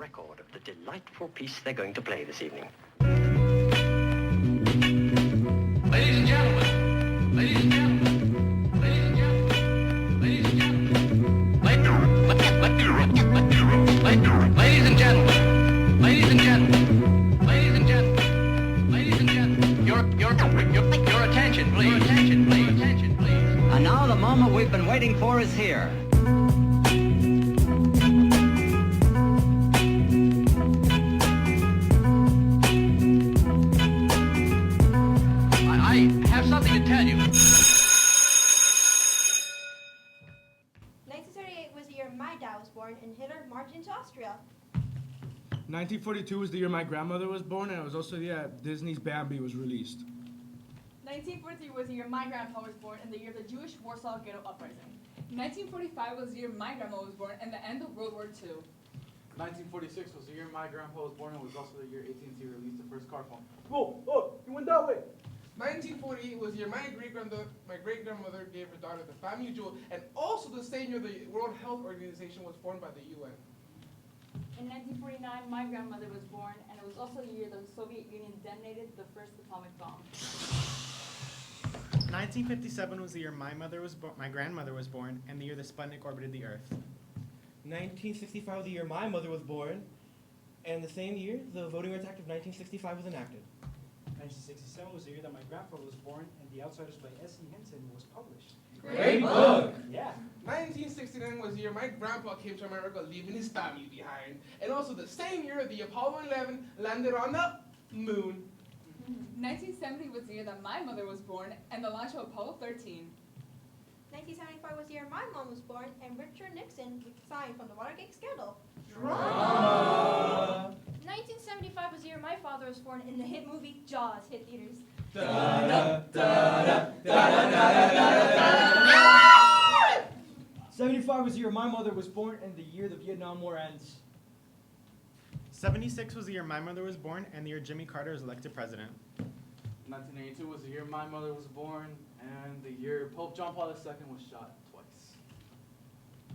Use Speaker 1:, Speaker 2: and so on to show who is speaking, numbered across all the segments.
Speaker 1: record of the delightful piece they're going to play this evening.
Speaker 2: Ladies and gentlemen, ladies and gentlemen, ladies and gentlemen, ladies and gentlemen, ladies and gentlemen, ladies and gentlemen, ladies and gentlemen, ladies and gentlemen, your attention, please, attention, please, attention, please.
Speaker 1: And now the moment we've been waiting for is here.
Speaker 2: I have something to tell you.
Speaker 3: 1938 was the year my dad was born and Hitler marched into Austria.
Speaker 4: 1942 was the year my grandmother was born, and it was also the year Disney's Bambi was released.
Speaker 5: 1943 was the year my grandpa was born and the year of the Jewish Warsaw Ghetto Uprising. 1945 was the year my grandma was born and the end of World War II.
Speaker 6: 1946 was the year my grandpa was born and was also the year AT&T released the first car phone.
Speaker 4: Whoa, you went that way.
Speaker 7: 1948 was the year my great-grandmother gave her daughter the family jewel, and also the same year the World Health Organization was formed by the UN.
Speaker 5: In 1949, my grandmother was born, and it was also the year the Soviet Union detonated the first atomic bomb.
Speaker 8: 1957 was the year my grandmother was born, and the year the Sputnik orbited the Earth.
Speaker 9: 1965 was the year my mother was born, and the same year the Voting Rights Act of 1965 was enacted.
Speaker 10: 1967 was the year that my grandfather was born, and The Outsiders by S.E. Hinton was published.
Speaker 7: Great book!
Speaker 10: Yeah.
Speaker 7: 1969 was the year my grandpa came to America, leaving his family behind, and also the same year the Apollo 11 landed on the moon.
Speaker 5: 1970 was the year that my mother was born and the launch of Apollo 13.
Speaker 3: 1975 was the year my mom was born and Richard Nixon resigned from the Watergate scandal.
Speaker 11: 1975 was the year my father was born and the hit movie Jaws hit theaters.
Speaker 9: 75 was the year my mother was born, and the year the Vietnam War ends.
Speaker 8: 76 was the year my mother was born, and the year Jimmy Carter was elected president.
Speaker 6: 1982 was the year my mother was born, and the year Pope John Paul II was shot twice.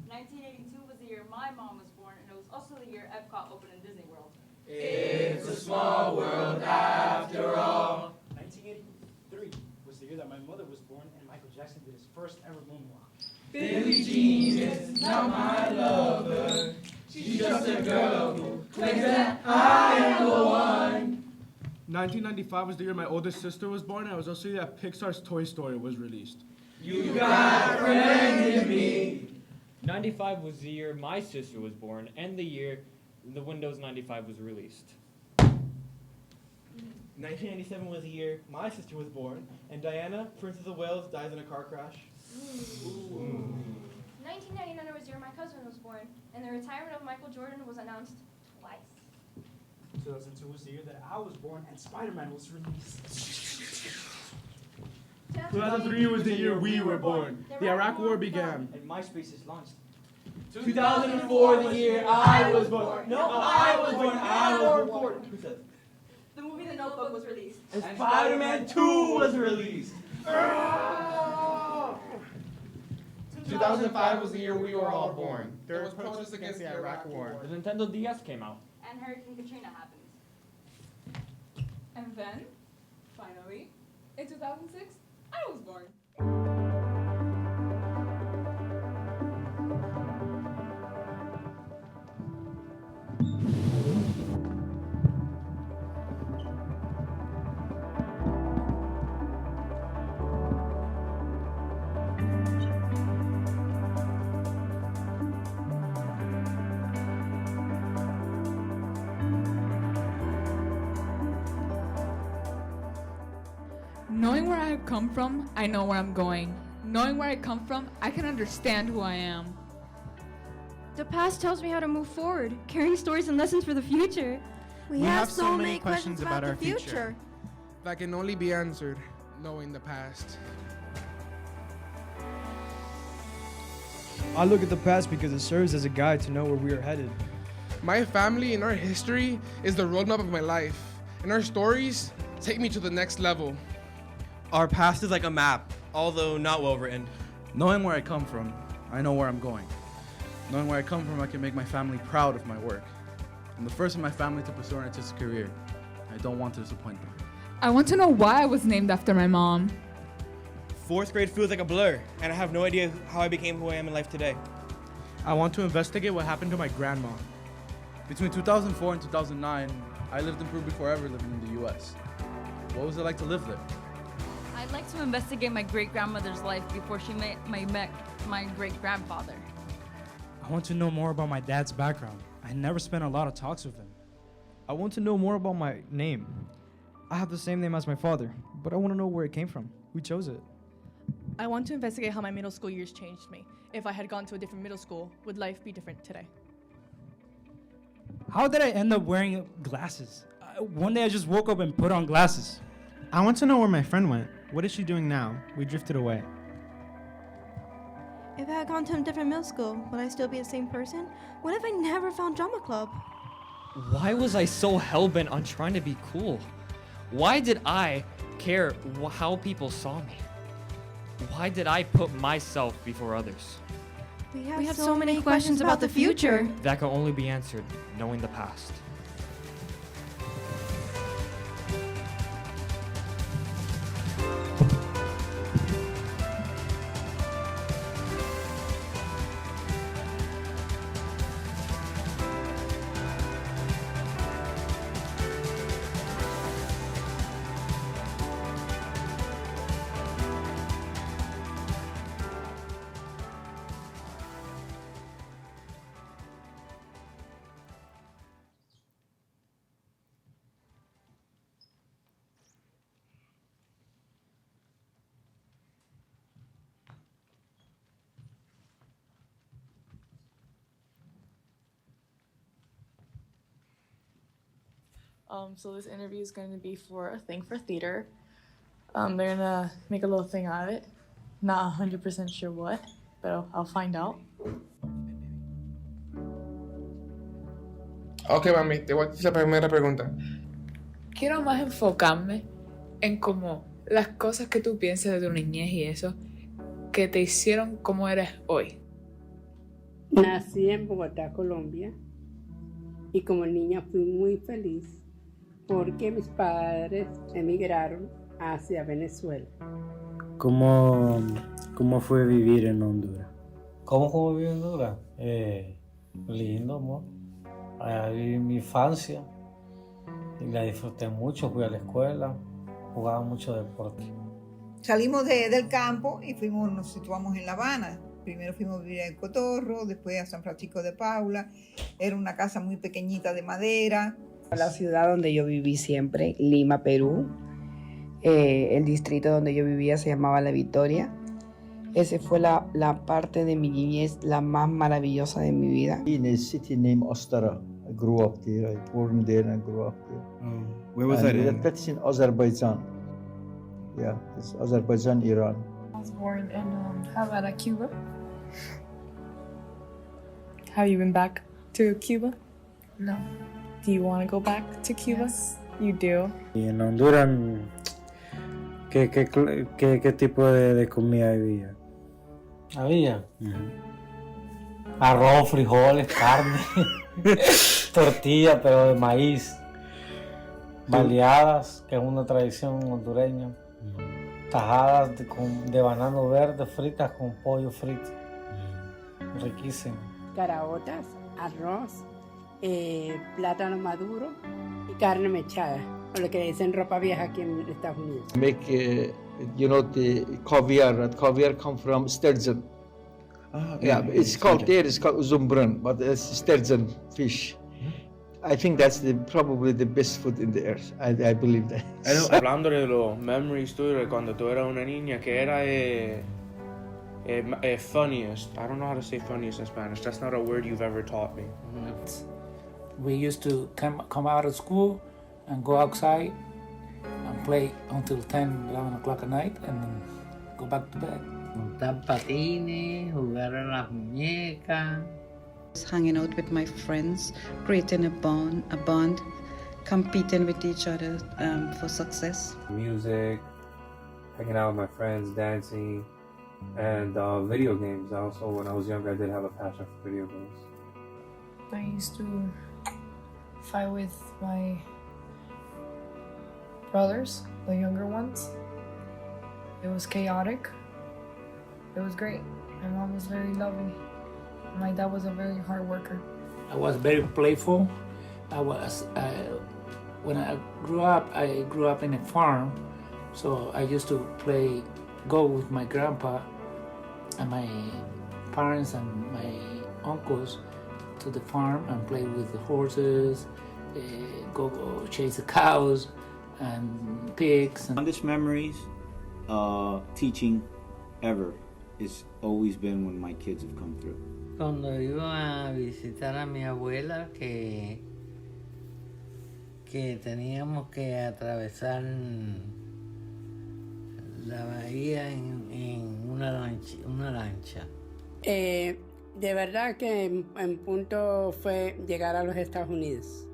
Speaker 5: 1982 was the year my mom was born, and it was also the year Epcot opened in Disney World.
Speaker 7: It's a small world after all.
Speaker 10: 1983 was the year that my mother was born, and Michael Jackson did his first ever moonwalk.
Speaker 7: Billie Jean is not my lover. She's just a girl who claims that I am the one.
Speaker 4: 1995 was the year my oldest sister was born, and it was also the year that Pixar's Toy Story was released.
Speaker 7: You got a friend in me.
Speaker 12: 95 was the year my sister was born, and the year the Windows 95 was released.
Speaker 9: 1997 was the year my sister was born, and Diana, Princess of Wales, dies in a car crash.
Speaker 11: 1999 was the year my cousin was born and the retirement of Michael Jordan was announced twice.
Speaker 10: 2002 was the year that I was born, and Spider-Man was released.
Speaker 4: 2003 was the year we were born. The Iraq War began.
Speaker 9: And MySpace is launched.
Speaker 7: 2004, the year I was born.
Speaker 9: No, I was born. I was born. Who said?
Speaker 5: The movie The Notebook was released.
Speaker 9: And Spider-Man 2 was released.
Speaker 7: 2005 was the year we were all born.
Speaker 4: There
Speaker 7: was protests against the Iraq War.
Speaker 12: The Nintendo DS came out.
Speaker 5: And Hurricane Katrina happened. And then, finally, in 2006, I was born. Knowing where I have come from, I know where I'm going. Knowing where I come from, I can understand who I am.
Speaker 11: The past tells me how to move forward, carrying stories and lessons for the future.
Speaker 8: We have so many questions about our future.
Speaker 7: That can only be answered knowing the past.
Speaker 13: I look at the past because it serves as a guide to know where we are headed.
Speaker 7: My family and our history is the roadmap of my life, and our stories take me to the next level.
Speaker 9: Our past is like a map, although not well written.
Speaker 13: Knowing where I come from, I know where I'm going. Knowing where I come from, I can make my family proud of my work. I'm the first in my family to pursue an artistic career. I don't want to disappoint them.
Speaker 5: I want to know why I was named after my mom.
Speaker 9: 4th grade feels like a blur, and I have no idea how I became who I am in life today.
Speaker 4: I want to investigate what happened to my grandma.
Speaker 13: Between 2004 and 2009, I lived in Peru before ever living in the US. What was it like to live there?
Speaker 14: I'd like to investigate my great-grandmother's life before she met my great-grandfather.
Speaker 10: I want to know more about my dad's background. I never spent a lot of talks with him.
Speaker 13: I want to know more about my name.
Speaker 15: I have the same name as my father, but I want to know where it came from. Who chose it?
Speaker 16: I want to investigate how my middle school years changed me. If I had gone to a different middle school, would life be different today?
Speaker 10: How did I end up wearing glasses? One day I just woke up and put on glasses.
Speaker 8: I want to know where my friend went. What is she doing now? We drifted away.
Speaker 3: If I had gone to a different middle school, would I still be the same person? What if I never found drama club?
Speaker 12: Why was I so hell-bent on trying to be cool? Why did I care how people saw me? Why did I put myself before others?
Speaker 3: We have so many questions about the future.
Speaker 12: That can only be answered knowing the past.
Speaker 16: So this interview is going to be for a thing for theater. They're gonna make a little thing out of it. Not 100% sure what, but I'll find out.
Speaker 7: Ok, mami, te voy a hacer la primera pregunta.
Speaker 17: Quiero más enfocarme en como las cosas que tú piensas de tu niñez y eso que te hicieron como eres hoy.
Speaker 18: Nací en Bogotá, Colombia, y como niña fui muy feliz porque mis padres emigraron hacia Venezuela.
Speaker 19: ¿Cómo fue vivir en Honduras?
Speaker 20: ¿Cómo viví en Honduras? Lindo, amor. Allá viví mi infancia y la disfruté mucho, fui a la escuela, jugaba mucho deporte.
Speaker 21: Salimos del campo y nos situamos en La Habana. Primero fuimos a vivir en Cotorro, después a San Francisco de Paula. Era una casa muy pequeñita de madera.
Speaker 22: La ciudad donde yo viví siempre, Lima, Perú. El distrito donde yo vivía se llamaba La Victoria. Esa fue la parte de mi niñez, la más maravillosa de mi vida.
Speaker 23: In a city named Ostara. I grew up there. I born there and I grew up there.
Speaker 13: Where was that in?
Speaker 23: That's in Azerbaijan. Yeah, it's Azerbaijan, Iran.
Speaker 24: I was born in Havana, Cuba. Have you been back to Cuba? No. Do you want to go back to Cuba? Yes. You do.
Speaker 19: Y en Honduras, ¿qué tipo de comida había?
Speaker 20: Había arroz, frijoles, carne, tortilla, pero de maíz, baleadas, que es una tradición hondureña, tajadas de banano verde fritas con pollo frito, riquísimo.
Speaker 18: Caraotas, arroz, plátano maduro y carne mechada, o lo que le dicen ropa vieja aquí en Estados Unidos.
Speaker 23: Make, the caviar. That caviar come from sturgeon. It's called uzumbran, but it's sturgeon fish. I think that's probably the best food in the earth. I believe that.
Speaker 4: Hablando de los memories tuyos cuando tú eras una niña, que era funniest. I don't know how to say funniest in Spanish. That's not a word you've ever taught me.
Speaker 25: We used to come out of school and go outside and play until 10, 11 o'clock at night and then go back to bed.
Speaker 26: Montar patines, jugar a las muñecas.
Speaker 27: Hanging out with my friends, creating a bond, competing with each other for success.
Speaker 28: Music, hanging out with my friends, dancing, and video games. Also, when I was younger, I did have a passion for video games.
Speaker 24: I used to fight with my brothers, the younger ones. It was chaotic. It was great. My mom was very loving. My dad was a very hard worker.
Speaker 25: I was very playful. When I grew up in a farm, so I used to go with my grandpa and my parents and my uncles to the farm and play with the horses, go chase the cows and pigs.
Speaker 1: Fondest memories, teaching ever, has always been when my kids have come through.
Speaker 26: Cuando iba a visitar a mi abuela, que teníamos que atravesar la bahía en una lancha.
Speaker 18: De verdad que en punto fue llegar a los Estados Unidos.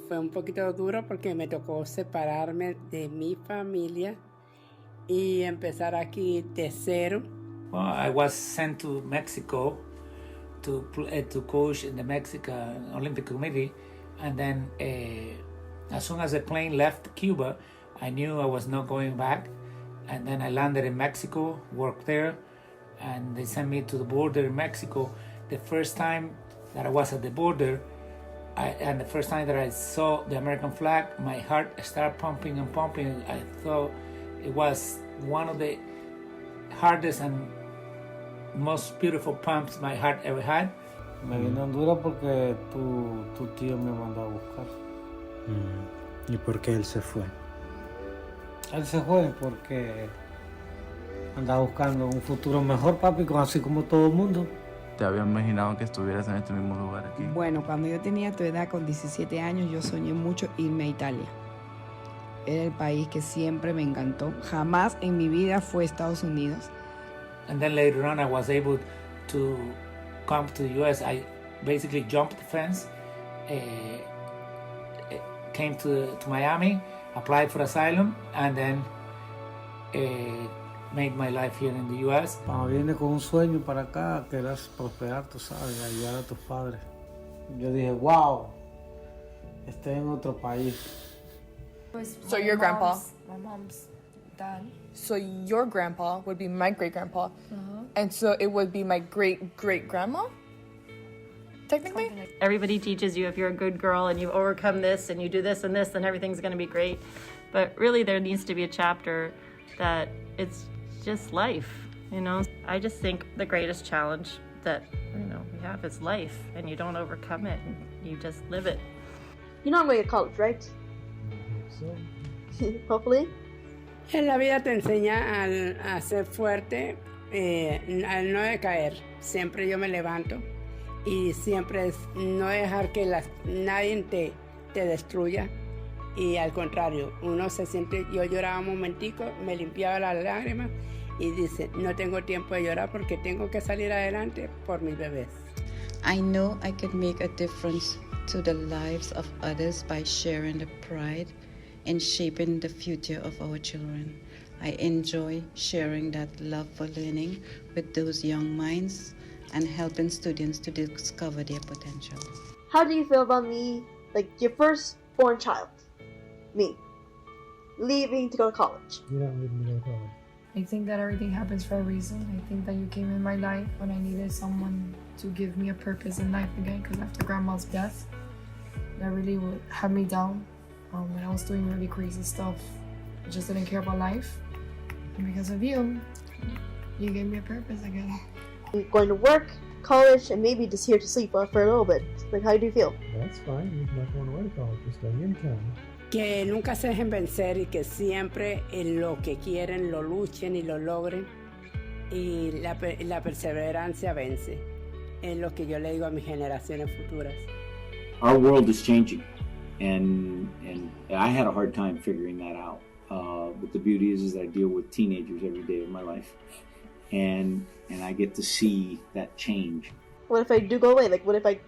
Speaker 18: Fue un poquito duro porque me tocó separarme de mi familia y empezar aquí de cero.
Speaker 25: Well, I was sent to Mexico to coach in the Mexican Olympic Committee, and then as soon as the plane left Cuba, I knew I was not going back, and then I landed in Mexico, worked there, and they sent me to the border in Mexico. The first time that I was at the border, and the first time that I saw the American flag, my heart started pumping and pumping. I thought it was one of the hardest and most beautiful pumps my heart ever had.
Speaker 20: Me vine a Honduras porque tu tío me mandó a buscar.
Speaker 19: ¿Y por qué él se fue?
Speaker 20: Él se fue porque andaba buscando un futuro mejor, papi, así como todo el mundo.
Speaker 13: ¿Te había imaginado que estuvieras en este mismo lugar aquí?
Speaker 22: Bueno, cuando yo tenía tu edad, con 17 años, yo soñé mucho irme a Italia. Era el país que siempre me encantó. Jamás en mi vida fue Estados Unidos.
Speaker 25: And then later on, I was able to come to the US. I basically jumped the fence, came to Miami, applied for asylum, and then made my life here in the US.
Speaker 20: Cuando vine con un sueño para acá, que era prosperar, tú sabes, ayudar a tus padres. Yo dije, wow, estoy en otro país.
Speaker 24: So your grandpa, my mom's dad. So your grandpa would be my great grandpa, and so it would be my great great grandma. Technically,
Speaker 2: everybody teaches you if you're a good girl and you overcome this and you do this and this, then everything's going to be great. But really, there needs to be a chapter that it's just life. You know, I just think the greatest challenge that we have is life, and you don't overcome it. You just live it.
Speaker 5: You're not going to college, right? Hopefully.
Speaker 18: En la vida te enseña a ser fuerte, al no decaer. Siempre yo me levanto y siempre es no dejar que nadie te destruya. Y al contrario, uno se siente, yo lloraba un momentico, me limpiaba las lágrimas y dice, no tengo tiempo de llorar porque tengo que salir adelante por mis bebés.
Speaker 27: I know I can make a difference to the lives of others by sharing the pride in shaping the future of our children. I enjoy sharing that love for learning with those young minds and helping students to discover their potential.
Speaker 5: How do you feel about me, like your firstborn child, me, leaving to go to college?
Speaker 10: You're not leaving to go to college.
Speaker 24: I think that everything happens for a reason. I think that you came in my life when I needed someone to give me a purpose in life again, because after grandma's death, that really had me down. When I was doing really crazy stuff, I just didn't care about life. And because of you gave me a purpose again.
Speaker 5: I'm going to work, college, and maybe just here to sleep for a little bit. Like, how do you feel?
Speaker 10: That's fine. You're not going away to college. You're staying in town.
Speaker 18: Que nunca se dejen vencer y que siempre en lo que quieren lo luchen y lo logren. Y la perseverancia vence. Es lo que yo le digo a mis generaciones futuras.
Speaker 1: Our world is changing, and I had a hard time figuring that out. But the beauty is that I deal with teenagers every day of my life, and I get to see that change.
Speaker 5: What if I do go away? Like, what if I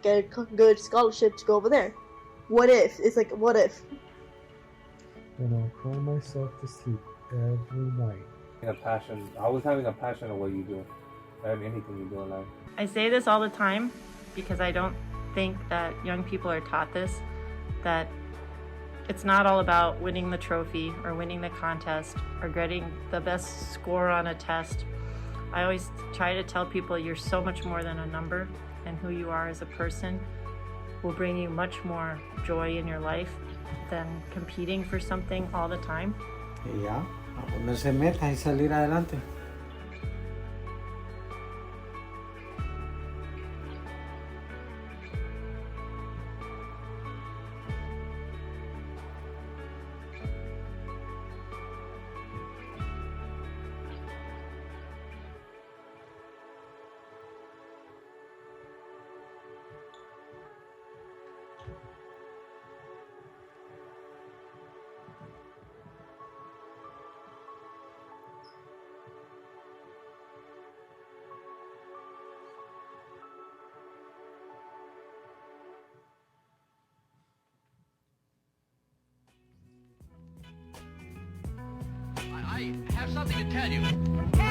Speaker 5: get a good scholarship to go over there? What if? It's like, what if?
Speaker 10: And I'll cry myself to sleep every night.
Speaker 28: Always having a passion of what you do, anything you do in life.
Speaker 2: I say this all the time because I don't think that young people are taught this, that it's not all about winning the trophy or winning the contest or getting the best score on a test. I always try to tell people you're so much more than a number, and who you are as a person will bring you much more joy in your life than competing for something all the time.
Speaker 19: Y ya, a ponerse metas y salir adelante.
Speaker 3: I have something to tell you.